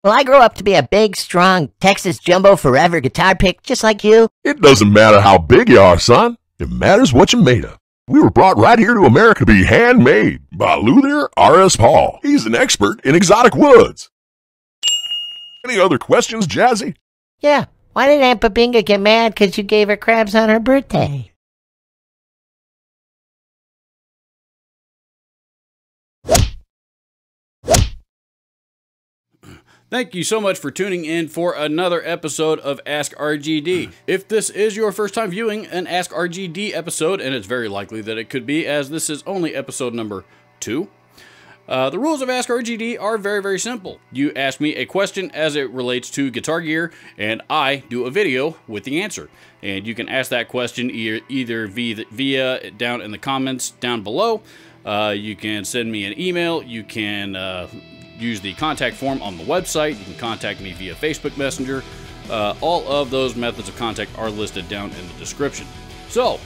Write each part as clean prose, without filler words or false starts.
Will I grow up to be a big, strong, Texas Jumbo Forever guitar pick just like you? It doesn't matter how big you are, son. It matters what you're made of. We were brought right here to America to be handmade by Luther R.S. Paul. He's an expert in exotic woods. Any other questions, Jazzy? Yeah, why did Aunt Babinga get mad because you gave her crabs on her birthday? Thank you so much for tuning in for another episode of Ask RGD. If this is your first time viewing an Ask RGD episode, and it's very likely that it could be, as this is only episode number 2, the rules of Ask RGD are very, very simple. You ask me a question as it relates to guitar gear, and I do a video with the answer. And you can ask that question either via down in the comments down below. You can send me an email. You can use the contact form on the website. You can contact me via Facebook Messenger. All of those methods of contact are listed down in the description. So,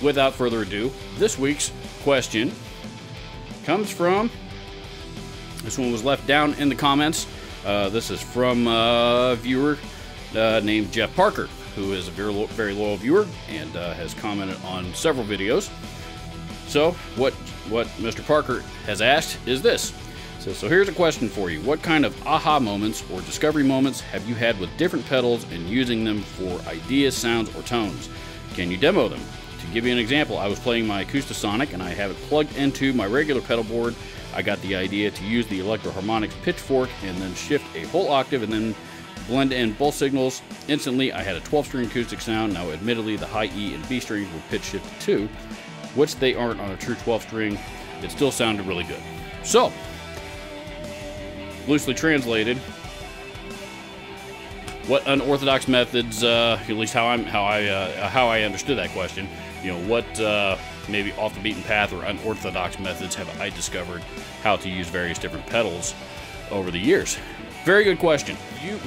without further ado, this week's question comes from, this one was left down in the comments. This is from a viewer named Jeff Parker, who is a very loyal viewer and has commented on several videos. So, what Mr. Parker has asked is this. So here's a question for you. What kind of aha moments or discovery moments have you had with different pedals and using them for ideas, sounds, or tones? Can you demo them? To give you an example, I was playing my Acoustasonic and I have it plugged into my regular pedal board. I got the idea to use the Electro-Harmonics pitchfork and then shift a whole octave and then blend in both signals. Instantly, I had a 12-string acoustic sound. Now, admittedly, the high E and B strings were pitch shifted too, which they aren't on a true 12-string. It still sounded really good. So, loosely translated, what unorthodox methods, at least how I understood that question, you know, what maybe off the beaten path or unorthodox methods have I discovered how to use various different pedals over the years? Very good question.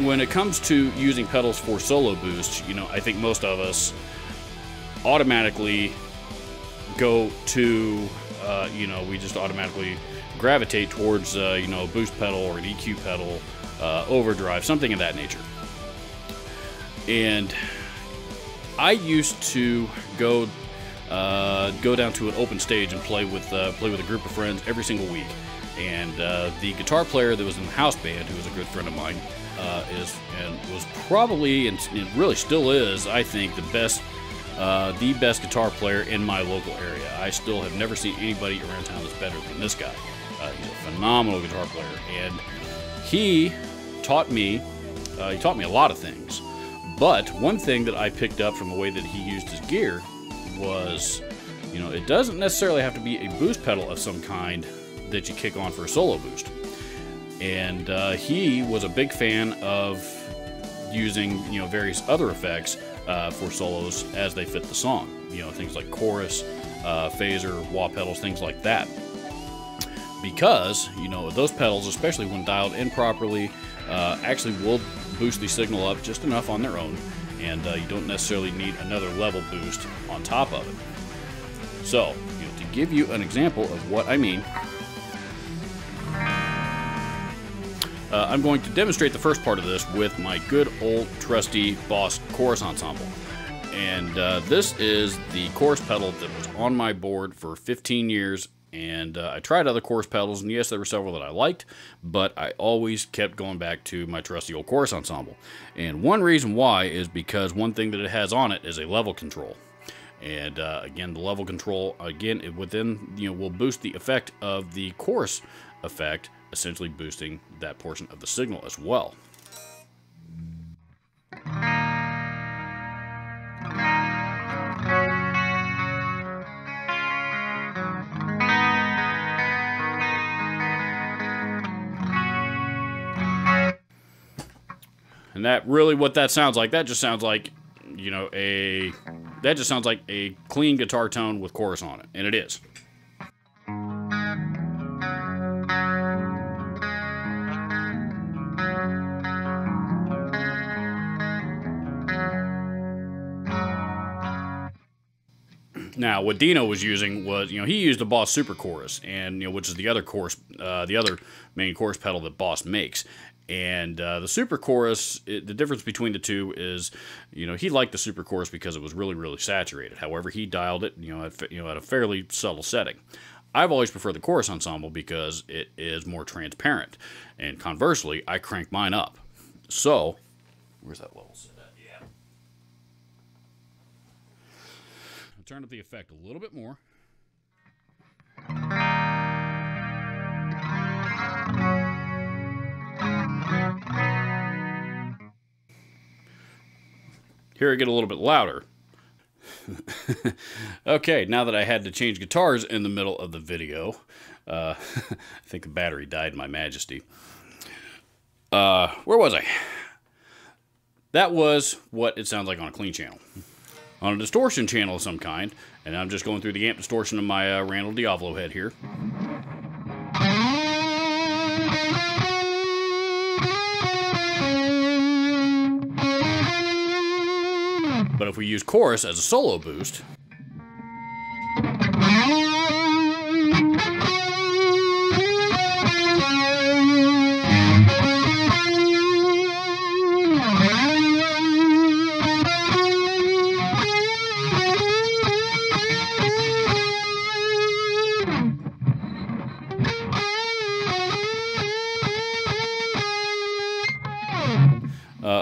When it comes to using pedals for solo boost, you know, I think most of us automatically go to, you know, we just automatically gravitate towards, you know, a boost pedal or an EQ pedal, overdrive, something of that nature. And I used to go down to an open stage and play with a group of friends every single week. And the guitar player that was in the house band, who was a good friend of mine, was probably, and it really still is, I think, the best guitar player in my local area. I still have never seen anybody around town that's better than this guy. He's a phenomenal guitar player, and he taught me a lot of things. But one thing that I picked up from the way that he used his gear was, you know, it doesn't necessarily have to be a boost pedal of some kind that you kick on for a solo boost. And he was a big fan of using, you know, various other effects for solos as they fit the song. You know, things like chorus, phaser, wah pedals, things like that. Because, you know, those pedals, especially when dialed in properly, actually will boost the signal up just enough on their own, and you don't necessarily need another level boost on top of it. So, you know, to give you an example of what I mean, I'm going to demonstrate the first part of this with my good old trusty Boss chorus ensemble. And this is the chorus pedal that was on my board for 15 years. And I tried other chorus pedals, and yes, there were several that I liked, but I always kept going back to my trusty old chorus ensemble. And one reason why is because one thing that it has on it is a level control. And again, the level control, again, within, you know, will boost the effect of the chorus effect, essentially boosting that portion of the signal as well. And that really, what that sounds like, that just sounds like, you know, that just sounds like a clean guitar tone with chorus on it. And it is. Now, what Dino was using was, he used a Boss Super Chorus, and which is the other main chorus pedal that Boss makes. And the Super Chorus, the difference between the two is, he liked the Super Chorus because it was really, really saturated. However, he dialed it, at a fairly subtle setting. I've always preferred the Chorus Ensemble because it is more transparent. And conversely, I crank mine up. So, where's that level set at? Yeah. I'll turn up the effect a little bit more. Here I get a little bit louder. Okay, now that I had to change guitars in the middle of the video, I think the battery died in my majesty. Where was I? That was what it sounds like on a clean channel. On a distortion channel of some kind, and I'm just going through the amp distortion of my Randall Diavlo head here. But if we use chorus as a solo boost,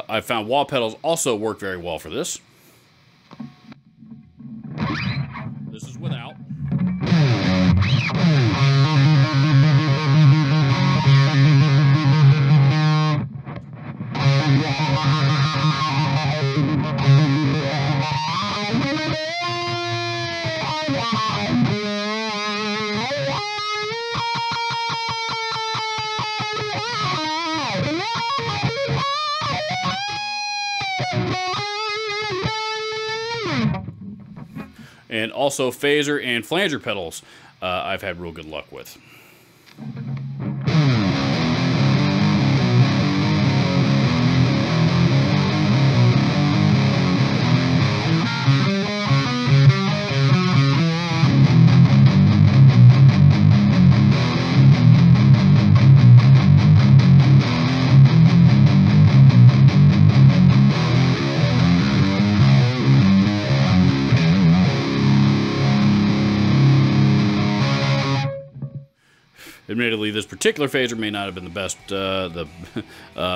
I found wall pedals also work very well for this. This is without. And also phaser and flanger pedals I've had real good luck with. Admittedly, this particular phaser may not have been the best,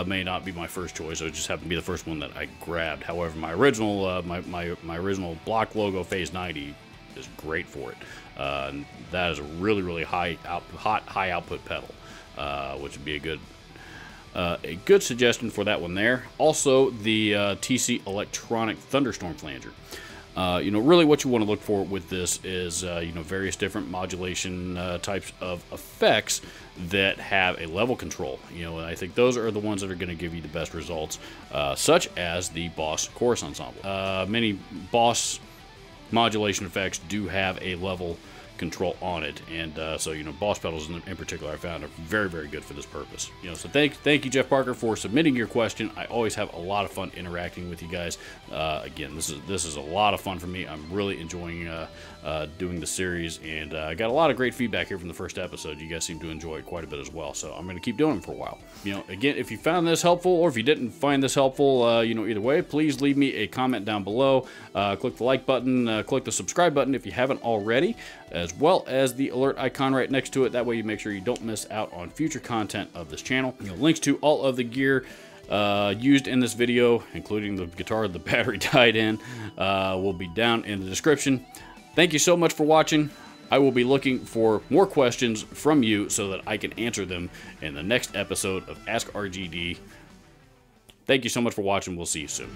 may not be my first choice, so it just happened to be the first one that I grabbed. However, my original, my original block logo Phase 90 is great for it. And that is a really, really high output pedal, which would be a good suggestion for that one there. Also, the TC Electronic Thunderstorm Flanger. Really what you want to look for with this is, various different modulation types of effects that have a level control. And I think those are the ones that are going to give you the best results, such as the Boss Chorus Ensemble. Many Boss modulation effects do have a level control on it, and so Boss pedals in particular I found are very, very good for this purpose. So thank you, Jeff Parker, for submitting your question. I always have a lot of fun interacting with you guys. Again, this is a lot of fun for me. I'm really enjoying doing the series, and I got a lot of great feedback here from the first episode. You guys seem to enjoy it quite a bit as well, so I'm going to keep doing them for a while. Again, if you found this helpful, or if you didn't find this helpful, either way, please leave me a comment down below. Click the like button, click the subscribe button if you haven't already, as well as the alert icon right next to it. That way you make sure you don't miss out on future content of this channel. Links to all of the gear used in this video, including the guitar the battery died in, will be down in the description. Thank you so much for watching. I will be looking for more questions from you so that I can answer them in the next episode of Ask RGD. Thank you so much for watching. We'll see you soon.